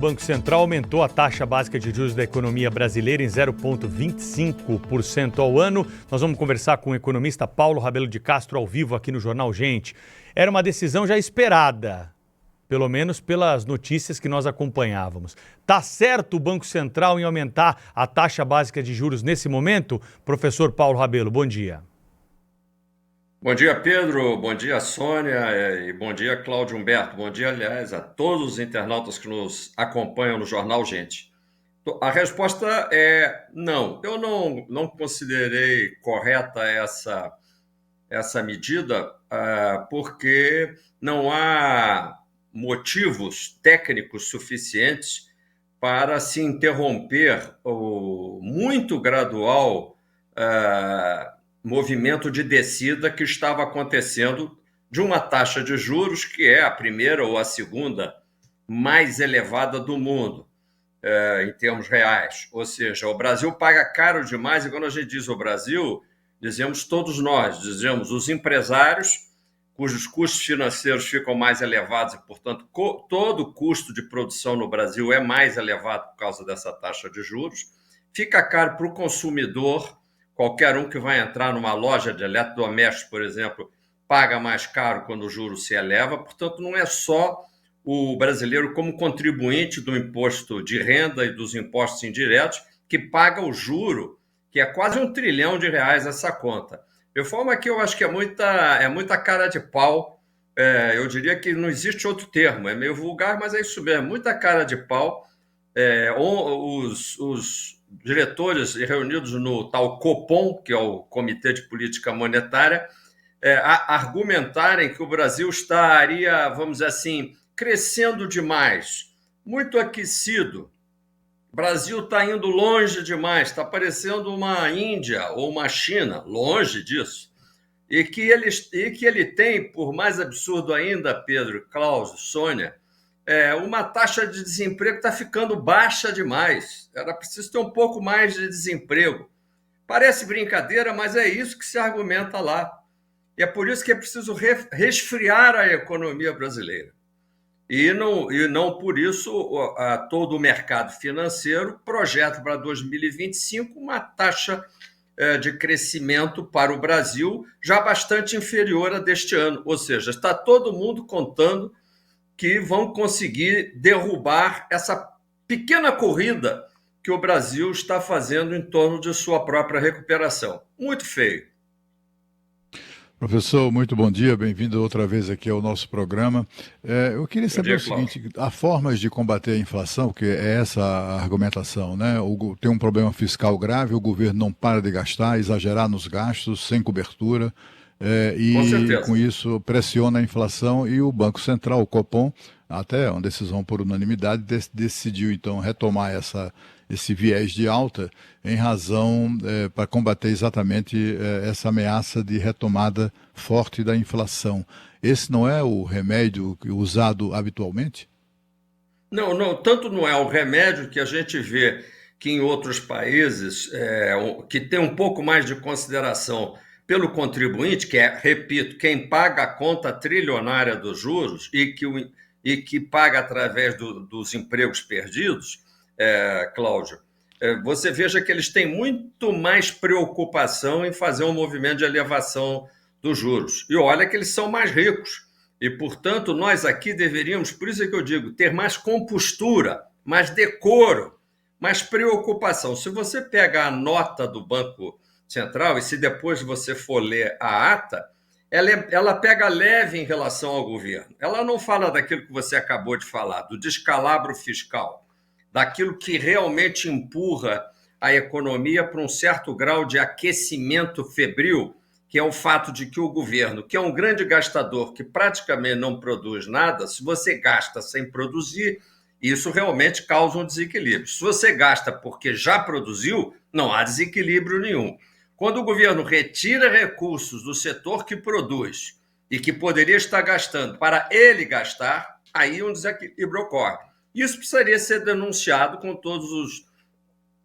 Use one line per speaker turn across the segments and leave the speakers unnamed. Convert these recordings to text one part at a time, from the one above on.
O Banco Central aumentou a taxa básica de juros da economia brasileira em 0,25% ao ano. Nós vamos conversar com o economista Paulo Rabelo de Castro ao vivo aqui no Jornal Gente. Era uma decisão já esperada, pelo menos pelas notícias que nós acompanhávamos. Tá certo o Banco Central em aumentar a taxa básica de juros nesse momento? Professor Paulo Rabelo, bom dia.
Bom dia, Pedro. Bom dia, Sônia. E bom dia, Cláudio Humberto. Bom dia, aliás, a todos os internautas que nos acompanham no Jornal Gente. A resposta é não. Eu não considerei correta essa medida, porque não há motivos técnicos suficientes para se interromper o muito gradual movimento de descida que estava acontecendo de uma taxa de juros que é a primeira ou a segunda mais elevada do mundo, em termos reais. Ou seja, o Brasil paga caro demais, e quando a gente diz o Brasil, dizemos todos nós, dizemos os empresários, cujos custos financeiros ficam mais elevados e, portanto, todo o custo de produção no Brasil é mais elevado por causa dessa taxa de juros. Fica caro para o consumidor. Qualquer um que vai entrar numa loja de eletrodomésticos, por exemplo, paga mais caro quando o juro se eleva. Portanto, não é só o brasileiro como contribuinte do imposto de renda e dos impostos indiretos que paga o juro, que é quase R$1 trilhão essa conta. De forma que eu acho que é muita cara de pau. Eu diria que não existe outro termo, é meio vulgar, mas é isso mesmo, muita cara de pau. Os diretores reunidos no tal Copom, que é o Comitê de Política Monetária, argumentarem que o Brasil estaria, vamos dizer assim, crescendo demais, muito aquecido. O Brasil está indo longe demais, está parecendo uma Índia ou uma China, longe disso. E que ele tem, por mais absurdo ainda, Pedro, Cláudio, Sônia, uma taxa de desemprego está ficando baixa demais. Era preciso ter um pouco mais de desemprego. Parece brincadeira, mas é isso que se argumenta lá. E é por isso que é preciso resfriar a economia brasileira. E não por isso todo o mercado financeiro projeta para 2025 uma taxa de crescimento para o Brasil já bastante inferior a deste ano. Ou seja, está todo mundo contando que vão conseguir derrubar essa pequena corrida que o Brasil está fazendo em torno de sua própria recuperação. Muito feio.
Professor, muito bom dia, bem-vindo outra vez aqui ao nosso programa. Eu queria saber o seguinte, há formas de combater a inflação, porque é essa a argumentação, né? Tem um problema fiscal grave, o governo não para de gastar, exagerar nos gastos, sem cobertura, e com isso pressiona a inflação, e o Banco Central, o Copom, até uma decisão por unanimidade, decidiu então retomar esse viés de alta em razão para combater exatamente essa ameaça de retomada forte da inflação. Esse não é o remédio usado habitualmente?
Não, tanto não é o remédio que a gente vê que em outros países, que tem um pouco mais de consideração pelo contribuinte, que é, repito, quem paga a conta trilionária dos juros e que paga através dos empregos perdidos, Cláudio, você veja que eles têm muito mais preocupação em fazer um movimento de elevação dos juros. E olha que eles são mais ricos. E, portanto, nós aqui deveríamos, por isso é que eu digo, ter mais compostura, mais decoro, mais preocupação. Se você pega a nota do Banco Central e se depois você for ler a ata, ela pega leve em relação ao governo. Ela não fala daquilo que você acabou de falar, do descalabro fiscal, daquilo que realmente empurra a economia para um certo grau de aquecimento febril, que é o fato de que o governo, que é um grande gastador, que praticamente não produz nada, se você gasta sem produzir, isso realmente causa um desequilíbrio. Se você gasta porque já produziu, não há desequilíbrio nenhum. Quando o governo retira recursos do setor que produz e que poderia estar gastando para ele gastar, aí um desequilíbrio ocorre. Isso precisaria ser denunciado com todos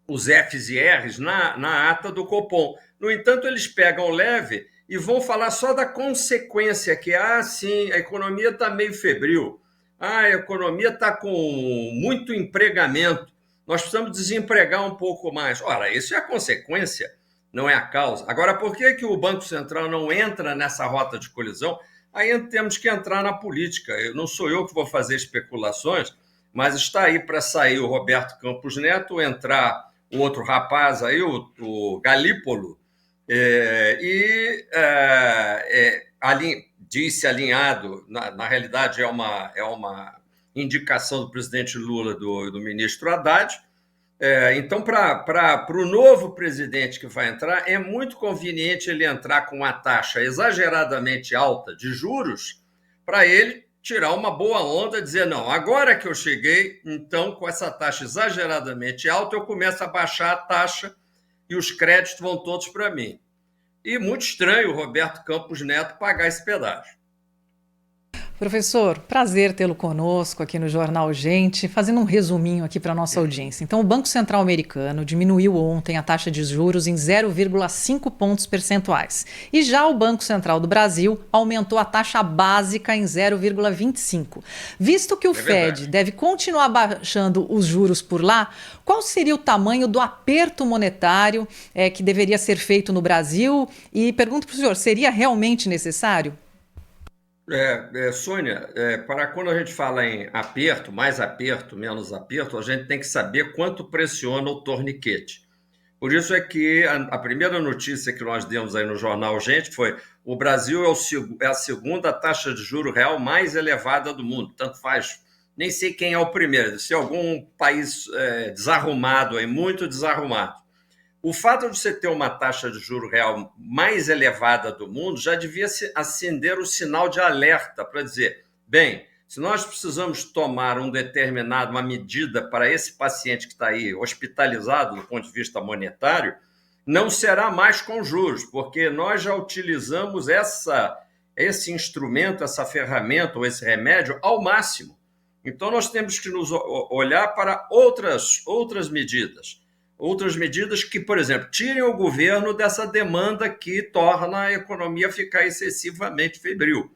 os Fs e Rs na ata do Copom. No entanto, eles pegam leve e vão falar só da consequência, que sim, a economia está meio febril. a economia está com muito empregamento, nós precisamos desempregar um pouco mais. Ora, isso é a consequência, não é a causa. Agora, por que o Banco Central não entra nessa rota de colisão? Aí temos que entrar na política. Não sou eu que vou fazer especulações, mas está aí para sair o Roberto Campos Neto, entrar o outro rapaz aí, o Galípolo, disse alinhado, na realidade é uma indicação do presidente Lula, do ministro Haddad. Então, para o novo presidente que vai entrar, é muito conveniente ele entrar com uma taxa exageradamente alta de juros, para ele tirar uma boa onda, dizer, não, agora que eu cheguei, então, com essa taxa exageradamente alta, eu começo a baixar a taxa e os créditos vão todos para mim. E muito estranho o Roberto Campos Neto pagar esse pedágio.
Professor, prazer tê-lo conosco aqui no Jornal Gente, fazendo um resuminho aqui para a nossa audiência. Então, o Banco Central americano diminuiu ontem a taxa de juros em 0,5 pontos percentuais. E já o Banco Central do Brasil aumentou a taxa básica em 0,25. Visto que o Fed deve continuar baixando os juros por lá, qual seria o tamanho do aperto monetário que deveria ser feito no Brasil? E pergunto para o senhor, seria realmente necessário?
Sônia, para quando a gente fala em aperto, mais aperto, menos aperto, a gente tem que saber quanto pressiona o torniquete. Por isso é que a primeira notícia que nós demos aí no Jornal Gente foi: o Brasil é a segunda taxa de juro real mais elevada do mundo. Tanto faz, nem sei quem é o primeiro, deve ser algum país desarrumado, aí, muito desarrumado. O fato de você ter uma taxa de juro real mais elevada do mundo já devia acender o sinal de alerta para dizer, bem, se nós precisamos tomar uma medida para esse paciente que está aí hospitalizado do ponto de vista monetário, não será mais com juros, porque nós já utilizamos esse instrumento, essa ferramenta ou esse remédio ao máximo. Então, nós temos que nos olhar para outras medidas. Outras medidas que, por exemplo, tirem o governo dessa demanda que torna a economia ficar excessivamente febril.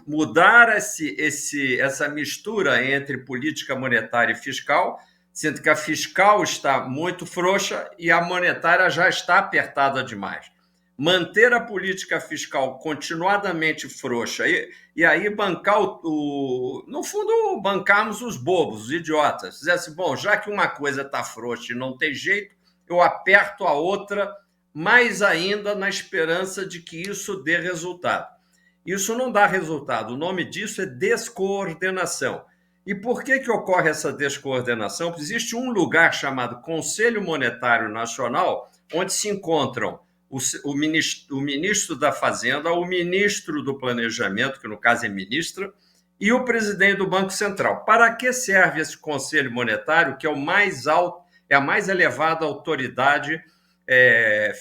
Mudar essa mistura entre política monetária e fiscal, sendo que a fiscal está muito frouxa e a monetária já está apertada demais. Manter a política fiscal continuadamente frouxa e aí bancar no fundo, bancarmos os bobos, os idiotas. Dizer assim, bom, já que uma coisa está frouxa e não tem jeito, eu aperto a outra mais ainda na esperança de que isso dê resultado. Isso não dá resultado, o nome disso é descoordenação. E por que ocorre essa descoordenação? Porque existe um lugar chamado Conselho Monetário Nacional, onde se encontram o ministro da Fazenda, o ministro do Planejamento, que no caso é ministra, e o presidente do Banco Central. Para que serve esse Conselho Monetário, que é a mais elevada autoridade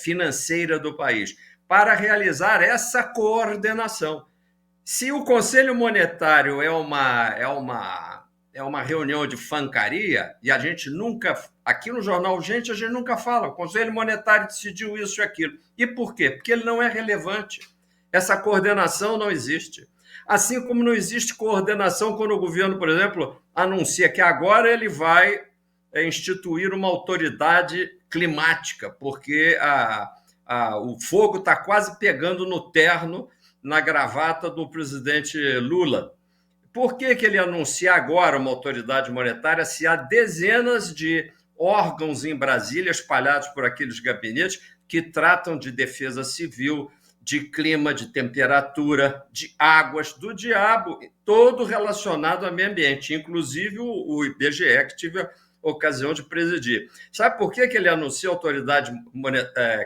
financeira do país? Para realizar essa coordenação. Se o Conselho Monetário é uma reunião de fancaria, e a gente nunca, aqui no Jornal Gente, a gente nunca fala, o Conselho Monetário decidiu isso e aquilo. E por quê? Porque ele não é relevante. Essa coordenação não existe. Assim como não existe coordenação quando o governo, por exemplo, anuncia que agora ele vai instituir uma autoridade climática, porque o fogo está quase pegando no terno, na gravata do presidente Lula. Por que ele anuncia agora uma autoridade monetária se há dezenas de órgãos em Brasília espalhados por aqueles gabinetes que tratam de defesa civil, de clima, de temperatura, de águas, do diabo, todo relacionado ao meio ambiente, inclusive o IBGE, que tive a ocasião de presidir. Sabe por que ele anuncia a autoridade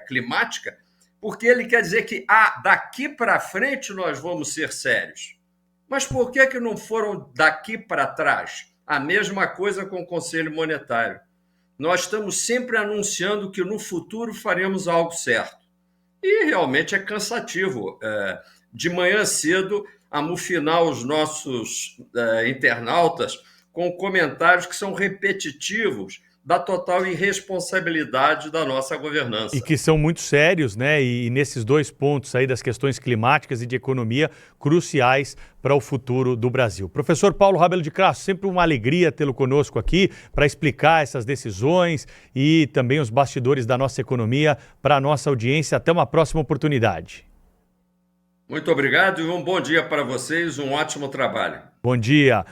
climática? Porque ele quer dizer que daqui para frente nós vamos ser sérios. Mas por que não foram daqui para trás? A mesma coisa com o Conselho Monetário. Nós estamos sempre anunciando que no futuro faremos algo certo. E realmente é cansativo. De manhã cedo, amufinar os nossos internautas com comentários que são repetitivos da total irresponsabilidade da nossa governança.
E que são muito sérios, né? E nesses 2 pontos aí das questões climáticas e de economia cruciais para o futuro do Brasil. Professor Paulo Rabelo de Castro, sempre uma alegria tê-lo conosco aqui para explicar essas decisões e também os bastidores da nossa economia para a nossa audiência. Até uma próxima oportunidade.
Muito obrigado e um bom dia para vocês, um ótimo trabalho.
Bom dia.